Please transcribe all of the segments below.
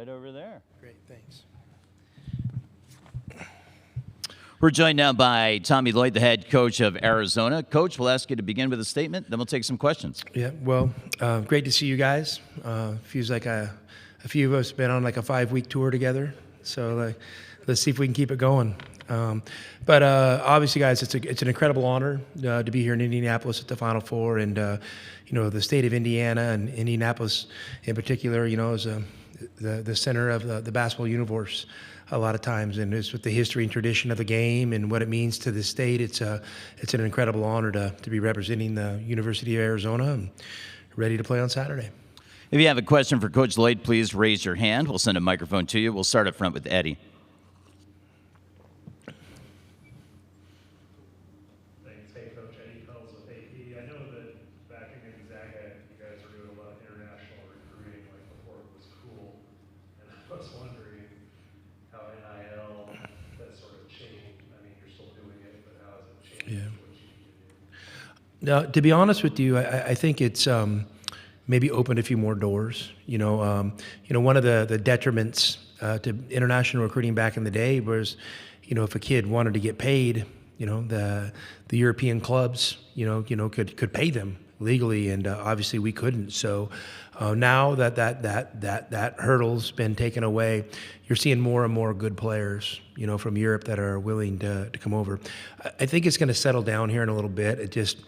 Right over there. Great, thanks. We're joined now by Tommy Lloyd, the head coach of Arizona. Coach, we'll ask you to begin with a statement, then we'll take some questions. Yeah, well, great to see you guys. Feels like a few of us have been on like a 5-week tour together. So let's see if we can keep it going. But obviously, guys, it's an incredible honor to be here in Indianapolis at the Final Four, and the state of Indiana and Indianapolis in particular, is the center of the basketball universe a lot of times, and it's with the history and tradition of the game and what it means to the state. It's an incredible honor to be representing the University of Arizona and ready to play on Saturday. If you have a question for Coach Lloyd, please raise your hand. We'll send a microphone to you. We'll start up front with Eddie. Thanks. Hey, Coach. Eddie Pells with AP. I know that back in Gonzaga, you guys were doing a lot of international recruiting, like before it was cool. And I was wondering how NIL that sort of changed. I mean, you're still doing it, but how has it changed? Yeah. What you need to do? Now, to be honest with you, I think it's maybe opened a few more doors. One of the detriments to international recruiting back in the day was, if a kid wanted to get paid, the European clubs, could pay them legally, and obviously we couldn't. So now that hurdle's been taken away, you're seeing more and more good players, from Europe that are willing to come over. I think it's going to settle down here in a little bit. It just,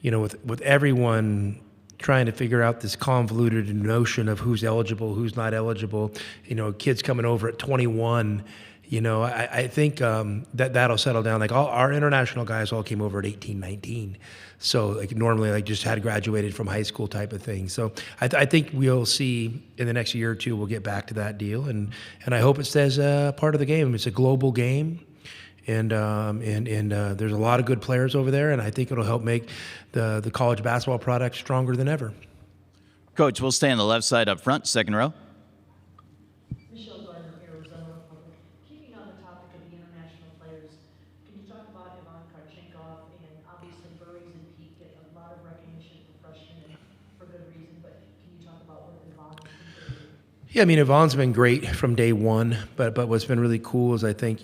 with everyone trying to figure out this convoluted notion of who's eligible, who's not eligible, kids coming over at 21, I think that'll settle down. Like all our international guys all came over at 18, 19. So normally just had graduated from high school type of thing. So I think we'll see in the next year or two, we'll get back to that deal. And I hope it stays part of the game. It's a global game. And there's a lot of good players over there, and I think it'll help make the college basketball product stronger than ever. Coach, we'll stay on the left side up front, second row. Michelle Gardner, Arizona Republic. Keeping on the topic of the international players, can you talk about Ivan Karchenkov? And obviously Burries and Pete get a lot of recognition for freshmen, and for good reason, but can you talk about what Ivan has been doing? Yeah, I mean, Ivan's been great from day one, but what's been really cool is I think,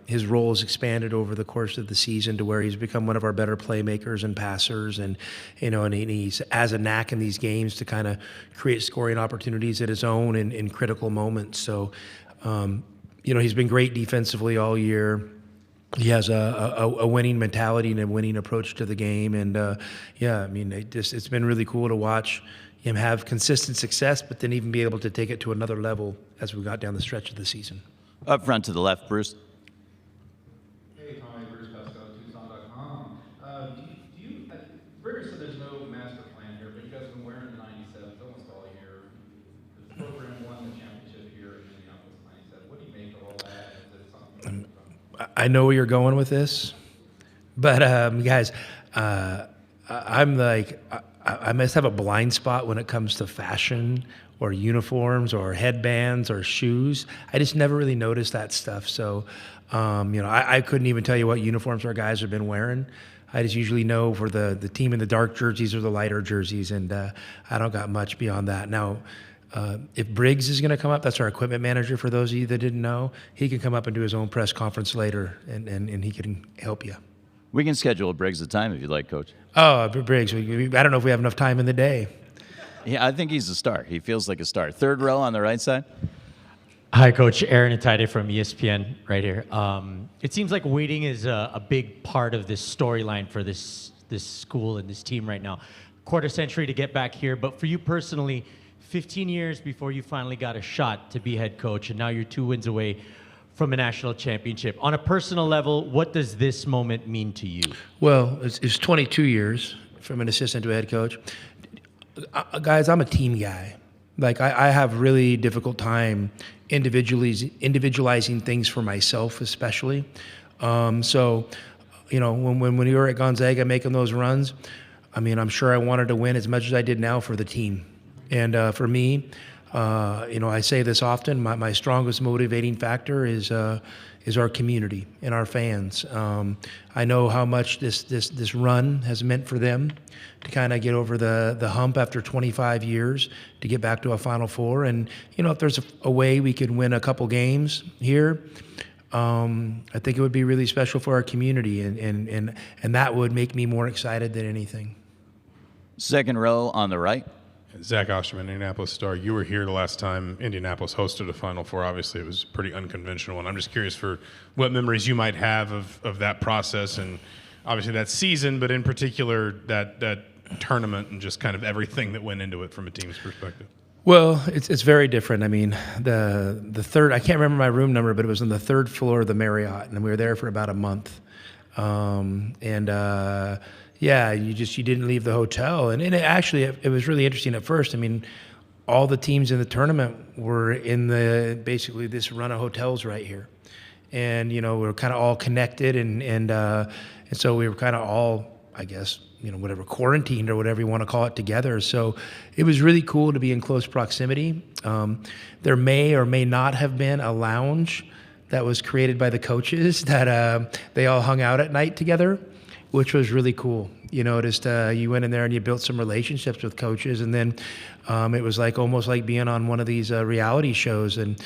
his role has expanded over the course of the season to where he's become one of our better playmakers and passers, and he's has a knack in these games to kind of create scoring opportunities at his own in critical moments. So, he's been great defensively all year. He has a winning mentality and a winning approach to the game, and it's been really cool to watch him have consistent success, but then even be able to take it to another level as we got down the stretch of the season. Up front to the left, Bruce. Hey, Tommy, Bruce Pascal, Tucson.com. Brigger said there's no master plan here, but you guys have been wearing the 97s almost all year. The program won the championship here in Minneapolis 97. What do you make of all that? Is it something I know where you're going with this, but guys, I'm like, I must have a blind spot when it comes to fashion or uniforms or headbands or shoes. I just never really noticed that stuff. So, I couldn't even tell you what uniforms our guys have been wearing. I just usually know for the team in the dark jerseys or the lighter jerseys, and I don't got much beyond that. Now, if Briggs is going to come up, that's our equipment manager, for those of you that didn't know, he can come up and do his own press conference later, and he can help you. We can schedule a Briggs a time if you'd like, Coach. Oh, Briggs, I don't know if we have enough time in the day. Yeah, I think he's a star. He feels like a star. Third row on the right side. Hi, Coach. Aaron Itaide from ESPN right here. It seems like waiting is a big part of this storyline for this school and this team right now. Quarter century to get back here, but for you personally, 15 years before you finally got a shot to be head coach, and now you're 2 wins away from a national championship. On a personal level, what does this moment mean to you? Well, it's 22 years from an assistant to a head coach. Guys, I'm a team guy. Like, I have really difficult time individualizing things for myself, especially. So, when we were at Gonzaga making those runs, I mean, I'm sure I wanted to win as much as I did now for the team. And for me, I say this often. My strongest motivating factor is our community and our fans. I know how much this run has meant for them to kind of get over the hump after 25 years to get back to a Final Four. And if there's a way we could win a couple games here, I think it would be really special for our community, and that would make me more excited than anything. Second row on the right. Zach Osterman, Indianapolis Star. You were here the last time Indianapolis hosted a Final Four. Obviously, it was pretty unconventional, and I'm just curious for what memories you might have of that process, and obviously that season, but in particular that tournament and just kind of everything that went into it from a team's perspective. Well, it's very different. I mean, the third, I can't remember my room number, but it was on the third floor of the Marriott, and we were there for about a month. Yeah, you didn't leave the hotel, and it was really interesting at first. I mean, all the teams in the tournament were in basically this run of hotels right here, and we were kind of all connected, and so we were kind of all, I guess, whatever, quarantined or whatever you want to call it, together. So it was really cool to be in close proximity. There may or may not have been a lounge that was created by the coaches that they all hung out at night together, which was really cool. Just you went in there and you built some relationships with coaches, and then it was almost like being on one of these reality shows. And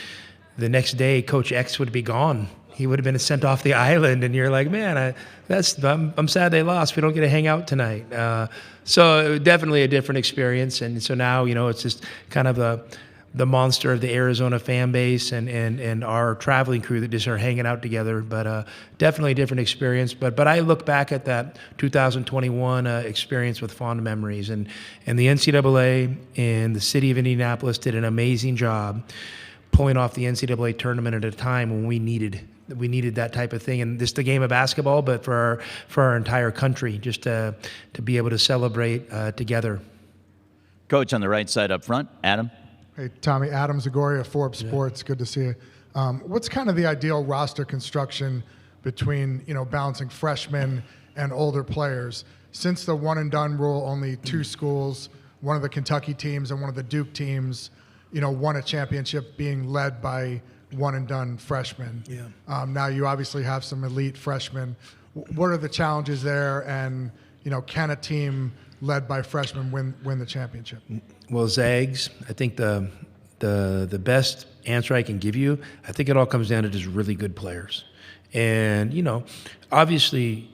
the next day, Coach X would be gone. He would have been sent off the island, and you're like, man, I'm sad they lost. We don't get to hang out tonight. So definitely a different experience. And so now, it's just kind of the monster of the Arizona fan base and our traveling crew that just are hanging out together. But definitely a different experience. But I look back at that 2021 experience with fond memories. And the NCAA and the city of Indianapolis did an amazing job pulling off the NCAA tournament at a time when we needed that type of thing, and just the game of basketball, but for our entire country, just to be able to celebrate together. Coach on the right side up front, Adam. Hey, Tommy, Adam Zagoria, Forbes Sports. Good to see you. What's kind of the ideal roster construction between, balancing freshmen and older players? Since the one and done rule, only two schools, one of the Kentucky teams and one of the Duke teams, won a championship being led by one and done freshmen. Yeah. Now you obviously have some elite freshmen. What are the challenges there? And, can a team led by freshmen win the championship? Well, Zags, I think the best answer I can give you, I think it all comes down to just really good players. And, obviously,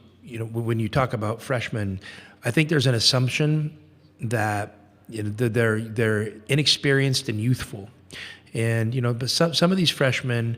when you talk about freshmen, I think there's an assumption that they're inexperienced and youthful. And, but some of these freshmen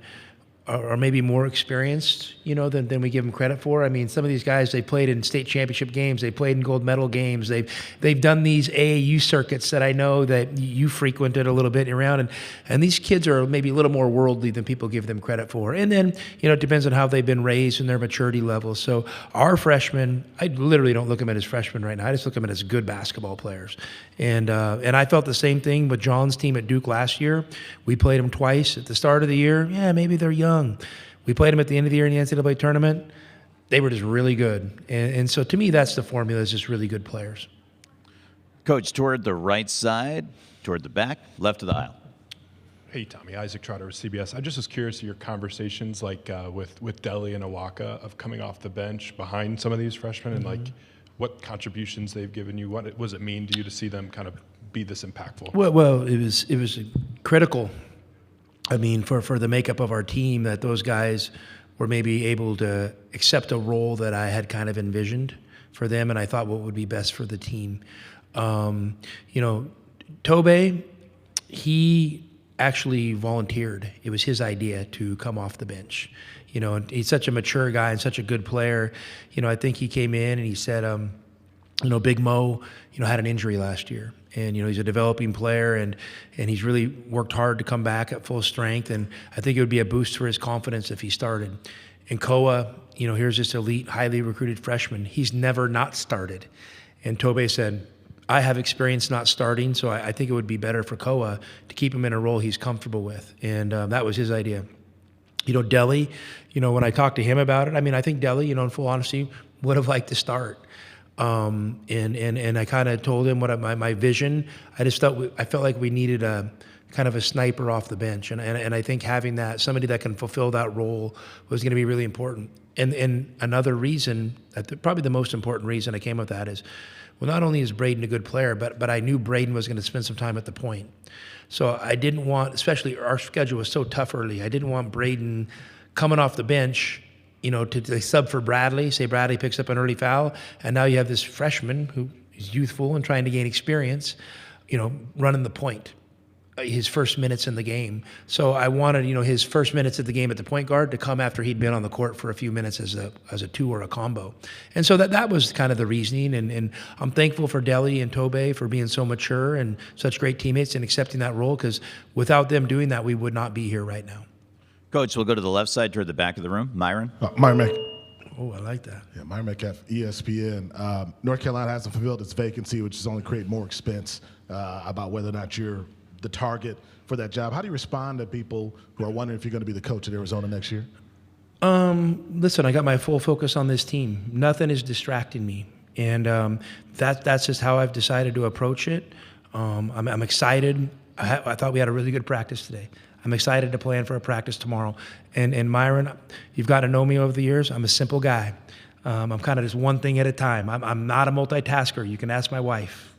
are maybe more experienced, than we give them credit for. I mean, some of these guys, they played in state championship games, they played in gold medal games, they've done these AAU circuits that I know that you frequented a little bit around, and these kids are maybe a little more worldly than people give them credit for. And then, it depends on how they've been raised and their maturity level. So our freshmen, I literally don't look at them as freshmen right now. I just look at them as good basketball players. And I felt the same thing with John's team at Duke last year. We played them twice at the start of the year. Yeah, maybe they're young. We played them at the end of the year in the NCAA tournament. They were just really good. And so to me, that's the formula, is just really good players. Coach, toward the right side, toward the back, left of the aisle. Hey, Tommy, Isaac Trotter with CBS. I just was curious of your conversations with Delly and Awaka of coming off the bench behind some of these freshmen, and what contributions they've given you. What does it mean to you to see them kind of be this impactful? Well, it was critical. I mean, for the makeup of our team, that those guys were maybe able to accept a role that I had kind of envisioned for them, and I thought what would be best for the team. Tobe, he actually volunteered. It was his idea to come off the bench. And he's such a mature guy and such a good player. I think he came in and he said, Big Mo, had an injury last year. And, he's a developing player, and he's really worked hard to come back at full strength. And I think it would be a boost for his confidence if he started. And Koa, here's this elite, highly recruited freshman. He's never not started. And Tobe said, I have experience not starting, so I think it would be better for Koa to keep him in a role he's comfortable with. And that was his idea. Delly, when I talked to him about it, I think Delly, in full honesty, would have liked to start. And I kind of told him what my vision. I felt like we needed a kind of a sniper off the bench, and I think having that somebody that can fulfill that role was going to be really important. And another reason, probably the most important reason I came up with that is, well, not only is Braden a good player, but I knew Braden was going to spend some time at the point. So I didn't want, especially our schedule was so tough early, I didn't want Braden coming off the bench, to sub for Bradley, say Bradley picks up an early foul, and now you have this freshman who is youthful and trying to gain experience, running the point, his first minutes in the game. So I wanted, his first minutes of the game at the point guard to come after he'd been on the court for a few minutes as a two or a combo. And so that was kind of the reasoning. And I'm thankful for Deli and Tobe for being so mature and such great teammates and accepting that role, because without them doing that, we would not be here right now. Coach, we'll go to the left side toward the back of the room. Myron? Myron Mack. Oh, I like that. Yeah, Myron Metcalf, ESPN. North Carolina hasn't fulfilled its vacancy, which is only create more expense about whether or not you're the target for that job. How do you respond to people who are wondering if you're going to be the coach at Arizona next year? Listen, I got my full focus on this team. Nothing is distracting me. And that's just how I've decided to approach it. I'm excited. I thought we had a really good practice today. I'm excited to plan for a practice tomorrow. And Myron, you've got to know me over the years. I'm a simple guy. I'm kind of just one thing at a time. I'm not a multitasker. You can ask my wife.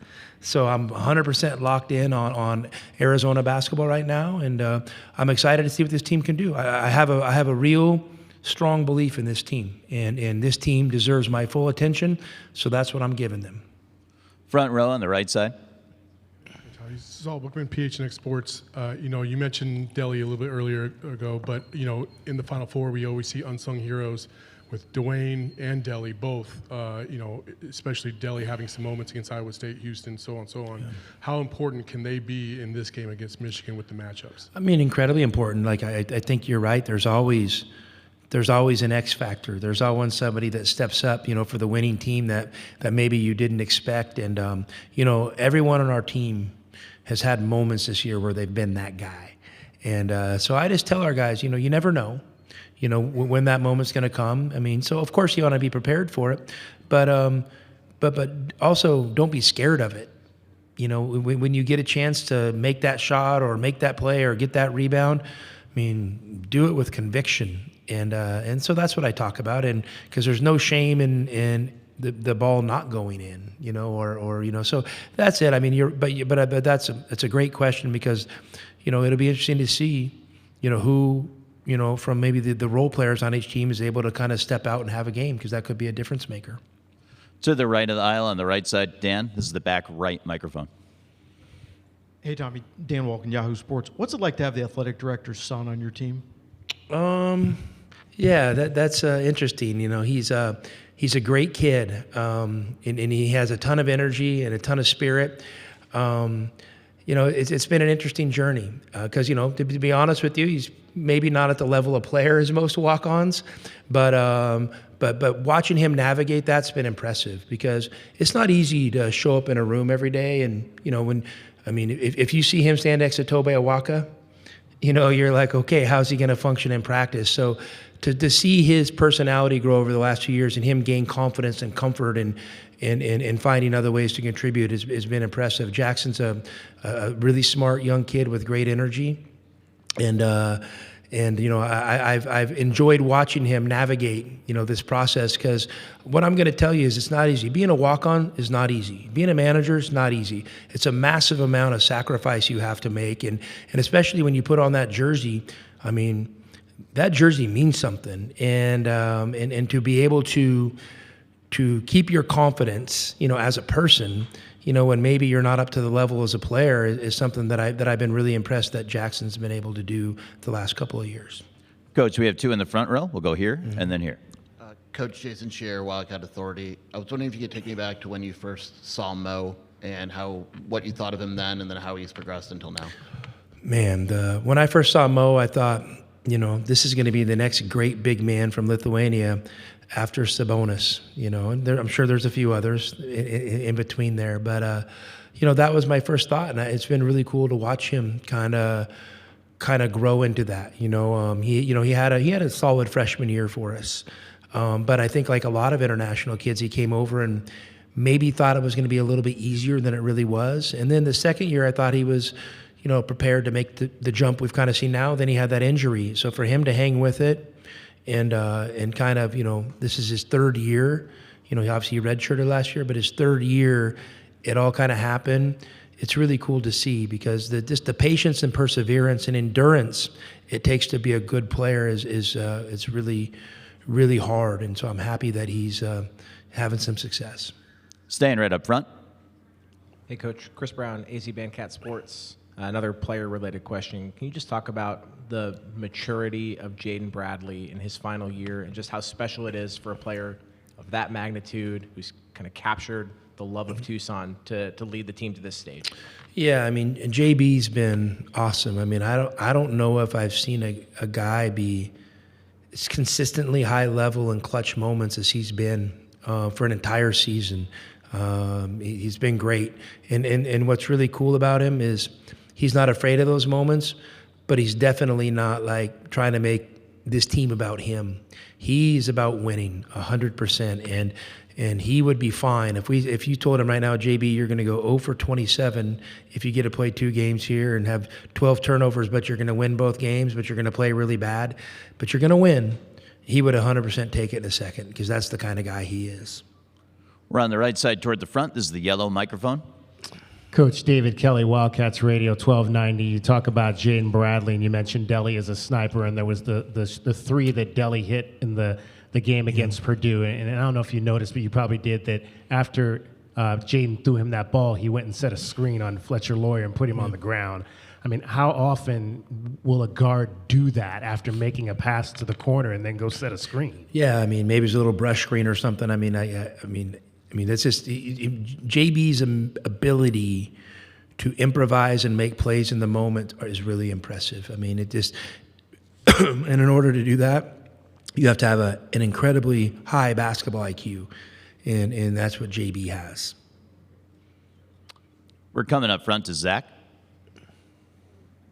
So I'm 100% locked in on Arizona basketball right now, and I'm excited to see what this team can do. I have a real strong belief in this team, and this team deserves my full attention, so that's what I'm giving them. Front row on the right side. Saul Bookman, PHNX Sports. You mentioned Deli a little bit earlier ago, but in the Final Four, we always see unsung heroes with Dwayne and Deli both. Especially Deli having some moments against Iowa State, Houston, so on and so on. Yeah. How important can they be in this game against Michigan with the matchups? I mean, incredibly important. Like I think you're right. There's always an X factor. There's always somebody that steps up, for the winning team that maybe you didn't expect. And everyone on our team has had moments this year where they've been that guy. And so I just tell our guys, you never know, when that moment's going to come. I mean, so of course you want to be prepared for it, but also don't be scared of it. When you get a chance to make that shot or make that play or get that rebound, I mean, do it with conviction. And so that's what I talk about. And because there's no shame in the ball not going in, so that's it. I mean, but it's a great question, because, it'll be interesting to see, who, from maybe the role players on each team is able to kind of step out and have a game, because that could be a difference maker. To the right of the aisle on the right side, Dan, this is the back right microphone. Hey, Tommy, Dan Walken, Yahoo Sports. What's it like to have the athletic director's son on your team? Yeah, that's interesting. He's a great kid, and he has a ton of energy and a ton of spirit. It's been an interesting journey, because, to be honest with you, he's maybe not at the level of player as most walk-ons, but watching him navigate that's been impressive, because it's not easy to show up in a room every day. And, if you see him stand next to Tobe Awaka, you're like, okay, how's he going to function in practice? So to see his personality grow over the last 2 years and him gain confidence and comfort and finding other ways to contribute has been impressive. Jackson's a really smart young kid with great energy. And I've enjoyed watching him navigate, this process, because what I'm going to tell you is it's not easy. Being a walk-on is not easy. Being a manager is not easy. It's a massive amount of sacrifice you have to make, and especially when you put on that jersey. I mean, that jersey means something, and to be able to keep your confidence, as a person, when maybe you're not up to the level as a player, is something that I've been really impressed that Jackson's been able to do the last couple of years. Coach, we have two in the front row. We'll go here and then here. Coach Jason Scheer, Wildcat Authority. I was wondering if you could take me back to when you first saw Mo and what you thought of him then, and then how he's progressed until now. Man, when I first saw Mo, I thought, this is going to be the next great big man from Lithuania after Sabonis, and I'm sure there's a few others in between there, but that was my first thought, and it's been really cool to watch him kind of grow into that. He had a solid freshman year for us, but I think like a lot of international kids, he came over and maybe thought it was going to be a little bit easier than it really was. And then the second year, I thought he was, prepared to make the jump we've kind of seen now. Then he had that injury. So for him to hang with it and kind of, this is his third year. He obviously redshirted last year, but his third year, it all kind of happened. It's really cool to see because just the patience and perseverance and endurance it takes to be a good player is it's really, really hard. And so I'm happy that he's having some success. Staying right up front. Hey, Coach. Chris Brown, AZ Bandcat Sports. Another player-related question. Can you just talk about the maturity of Jaden Bradley in his final year and just how special it is for a player of that magnitude who's kind of captured the love of Tucson to lead the team to this stage? Yeah, I mean, JB's been awesome. I mean, I don't know if I've seen a guy be as consistently high level in clutch moments as he's been for an entire season. He's been great. And what's really cool about him is he's not afraid of those moments, but he's definitely not like trying to make this team about him. He's about winning 100%. And he would be fine if you told him right now, JB, you're going to go 0 for 27 if you get to play 2 games here and have 12 turnovers, but you're going to win both games, but you're going to play really bad, but you're going to win. He would 100% take it in a second because that's the kind of guy he is. We're on the right side toward the front. This is the yellow microphone. Coach David Kelly, Wildcats Radio 1290. You talk about Jaden Bradley, and you mentioned Delly as a sniper, and there was the 3 that Delly hit in the game against Purdue. And I don't know if you noticed, but you probably did, that after Jaden threw him that ball, he went and set a screen on Fletcher Lawyer and put him on the ground. I mean, how often will a guard do that after making a pass to the corner and then go set a screen? Yeah, I mean, maybe it's a little brush screen or something. I mean, that's just JB's ability to improvise and make plays in the moment is really impressive. I mean, it just, and in order to do that, you have to have an incredibly high basketball IQ, and that's what JB has. We're coming up front to Zach.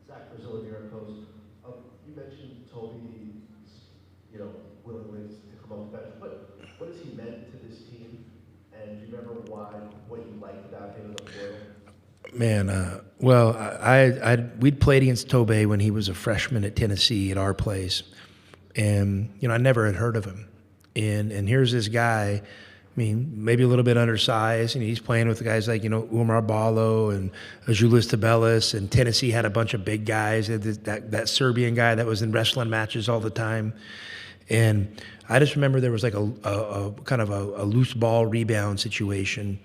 Zach Brazil, New York Post. You mentioned Toby's, willingness to come off the bench. What has he meant to this team? And do you remember what you liked about him in the portal? Man, we'd played against Tobey when he was a freshman at Tennessee at our place. And, I never had heard of him. And here's this guy, I mean, maybe a little bit undersized, and he's playing with the guys like, Umar Ballo and Azulis Tabelis, and Tennessee had a bunch of big guys, that Serbian guy that was in wrestling matches all the time. And I just remember there was like a kind of a loose ball rebound situation,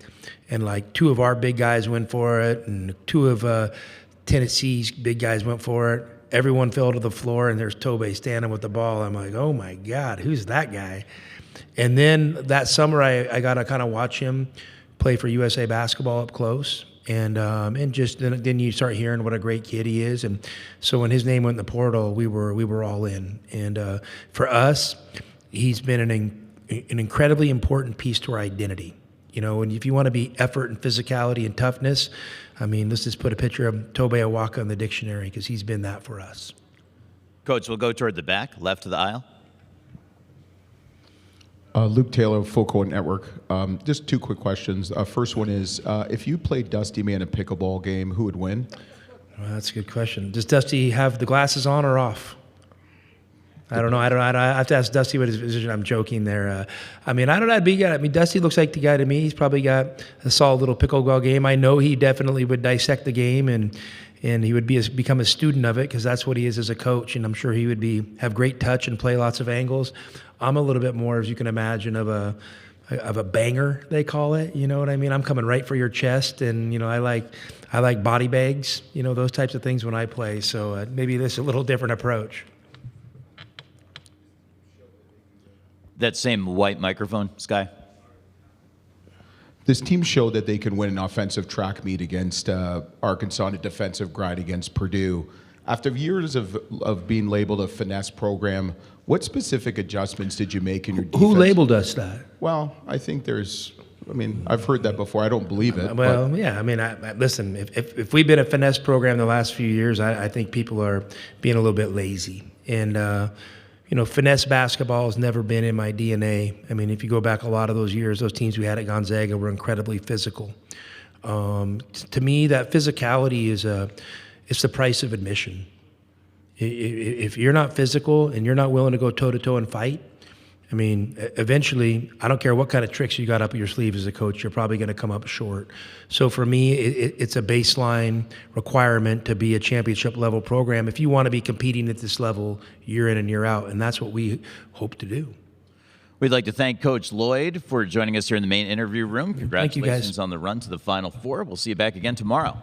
and like 2 of our big guys went for it, and 2 of Tennessee's big guys went for it. Everyone fell to the floor, and there's Tobey standing with the ball. I'm like, oh my God, who's that guy? And then that summer, I got to kind of watch him play for USA Basketball up close, and just then you start hearing what a great kid he is. And so when his name went in the portal, we were all in. And for us, he's been an incredibly important piece to our identity. And if you want to be effort and physicality and toughness, I mean, let's just put a picture of Tobey Awaka in the dictionary because he's been that for us. Coach, we'll go toward the back, left of the aisle. Luke Taylor, Full Court Network. Just 2 quick questions. First one is, if you played Dusty May in a pickleball game, who would win? Well, that's a good question. Does Dusty have the glasses on or off? I don't know. I have to ask Dusty what his position. I'm joking there. I mean, I don't know. Dusty looks like the guy to me. He's probably got a solid little pickleball game. I know he definitely would dissect the game and he would become a student of it because that's what he is as a coach. And I'm sure he would have great touch and play lots of angles. I'm a little bit more, as you can imagine, of a banger, they call it. You know what I mean? I'm coming right for your chest, and I like body bags. Those types of things when I play. So maybe this is a little different approach. That same white microphone, Sky. This team showed that they can win an offensive track meet against Arkansas and a defensive grind against Purdue. After years of being labeled a finesse program, what specific adjustments did you make in your defense? Who labeled us that? Well, I think I've heard that before. I don't believe it. Well, yeah. I mean, listen, if we've been a finesse program the last few years, I think people are being a little bit lazy. And, finesse basketball has never been in my DNA. I mean, if you go back a lot of those years, those teams we had at Gonzaga were incredibly physical. To me, that physicality it's the price of admission. If you're not physical and you're not willing to go toe-to-toe and fight, I mean, eventually, I don't care what kind of tricks you got up your sleeve as a coach, you're probably going to come up short. So for me, it's a baseline requirement to be a championship-level program if you want to be competing at this level year in and year out, and that's what we hope to do. We'd like to thank Coach Lloyd for joining us here in the main interview room. Thank you, guys. Congratulations on the run to the Final Four. We'll see you back again tomorrow.